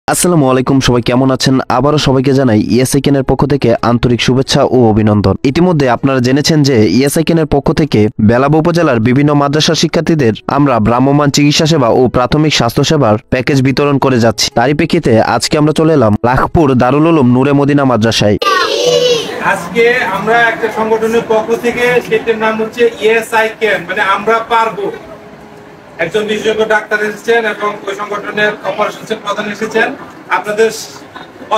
আসসালামু আলাইকুম, সবাই কেমন আছেন? আবারও সবাইকে জানাই ইএসআইকেনের পক্ষ থেকে আন্তরিক শুভেচ্ছা ও অভিনন্দন। ইতিমধ্যে আপনারা জেনেছেন যে ইএসআইকেনের পক্ষ থেকে বেলাব উপজেলার বিভিন্ন মাদ্রাসা শিক্ষার্থীদের আমরা ভ্রাম্যমাণ চিকিৎসা সেবা ও প্রাথমিক স্বাস্থ্য সেবার প্যাকেজ বিতরণ করে যাচ্ছি। তারই প্রেক্ষিতে আজকে আমরা চলে এলাম লাখপুর দারুল উলুম নূরে মদিনা মাদ্রাসায়। আজকে আমরা একটা সংগঠনের পক্ষ থেকে, সেটার নাম হচ্ছে ইএসআইকেন, মানে আমরা পারবো। একজন বিশেষজ্ঞ ডাক্তার এসেছেন এবং ওই সংগঠনের অপারেশন প্রধান এসেছেন। আপনাদের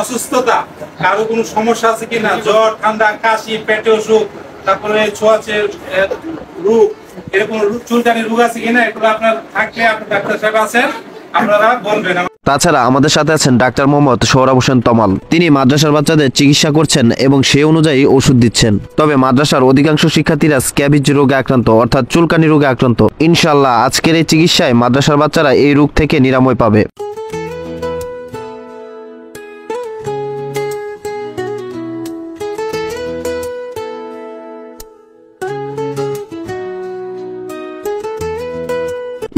অসুস্থতা, কারো কোনো সমস্যা আছে কিনা, জ্বর, ঠান্ডা, কাশি, পেটে অসুখ, তারপরে ছোঁয়াচে রোগ, এরকম চুলকানি রোগ আছে কিনা, এগুলো আপনার থাকলে আপনার ডাক্তার সাহেব আছেন, আপনারা বলবেন। তাছাড়া আমাদের সাথে আছেন ডাক্তার মোহাম্মদ সোহরাব হোসেন তমাল। তিনি মাদ্রাসার বাচ্চাদের চিকিৎসা করছেন এবং সেই অনুযায়ী ওষুধ দিচ্ছেন। তবে মাদ্রাসার অধিকাংশ শিক্ষার্থীরা স্ক্যাবিজ রোগে আক্রান্ত, অর্থাৎ চুলকানি রোগে আক্রান্ত। ইনশাআল্লাহ আজকের এই চিকিৎসায় মাদ্রাসার বাচ্চারা এই রোগ থেকে নিরাময় পাবে।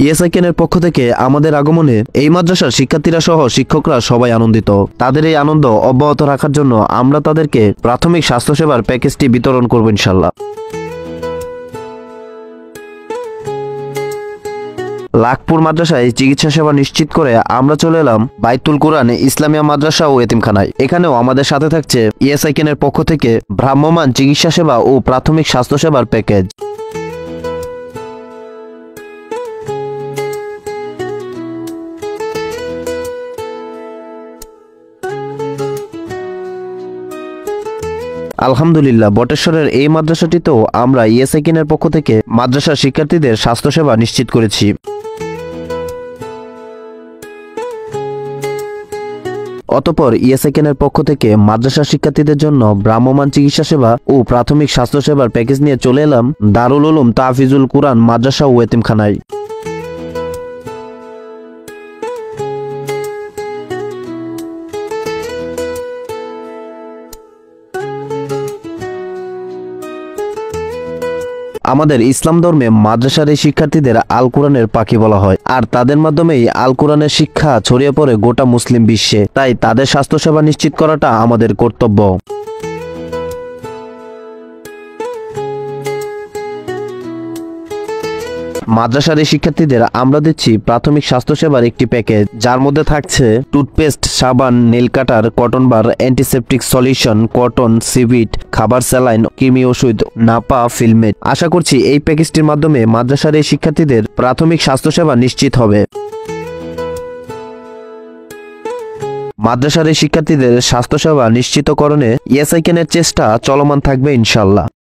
ইএসআইকেনের পক্ষ থেকে আমাদের আগমনে এই মাদ্রাসার শিক্ষার্থীরা সহ শিক্ষকরা সবাই আনন্দিত। তাদের এই আনন্দ অব্যাহত রাখার জন্য আমরা তাদেরকে প্রাথমিক স্বাস্থ্যসেবার প্যাকেজটি বিতরণ করব ইনশাআল্লাহ। লাখপুর মাদ্রাসায় চিকিৎসা সেবা নিশ্চিত করে আমরা চলে এলাম বাইতুল কুরআন ইসলামিয়া মাদ্রাসা ও এতিমখানায়। এখানেও আমাদের সাথে থাকছে ইএসআইকেনের পক্ষ থেকে ভ্রাম্যমাণ চিকিৎসা সেবা ও প্রাথমিক স্বাস্থ্য সেবার প্যাকেজ। আলহামদুলিল্লাহ, বটেশ্বরের এই মাদ্রাসাটিতেও আমরা ইএসআইকেনের পক্ষ থেকে মাদ্রাসার শিক্ষার্থীদের স্বাস্থ্যসেবা নিশ্চিত করেছি। অতঃপর ইএসআইকেনের পক্ষ থেকে মাদ্রাসার শিক্ষার্থীদের জন্য ভ্রাম্যমাণ চিকিৎসা সেবা ও প্রাথমিক স্বাস্থ্য সেবার প্যাকেজ নিয়ে চলে এলাম দারুল উলুম তাহফিজুল কুরআন মাদ্রাসা ও এতিমখানায়। আমাদের ইসলাম ধর্মে মাদ্রাসার এই শিক্ষার্থীদের আল কোরআনের পাখি বলা হয়, আর তাদের মাধ্যমেই আল কোরআনের শিক্ষা ছড়িয়ে পড়ে গোটা মুসলিম বিশ্বে। তাই তাদের স্বাস্থ্যসেবা নিশ্চিত করাটা আমাদের কর্তব্য। মাদ্রাসার এই শিক্ষার্থীদের আমরা দিচ্ছি প্রাথমিক স্বাস্থ্যসেবার একটি প্যাকেজ, যার মধ্যে থাকছে টুথপেস্ট, সাবান, নেল কাটার, কটন বার, অ্যান্টিসেপটিক সলিউশন, কটন, সিভিট, খাবার, স্যালাইন, কৃমি ওষুধ, নাপা, ফিলমেট। আশা করছি এই প্যাকেজটির মাধ্যমে মাদ্রাসার এই শিক্ষার্থীদের প্রাথমিক স্বাস্থ্যসেবা নিশ্চিত হবে। মাদ্রাসার এই শিক্ষার্থীদের স্বাস্থ্যসেবা নিশ্চিতকরণে ইএসআইকেনের চেষ্টা চলমান থাকবে ইনশাআল্লাহ।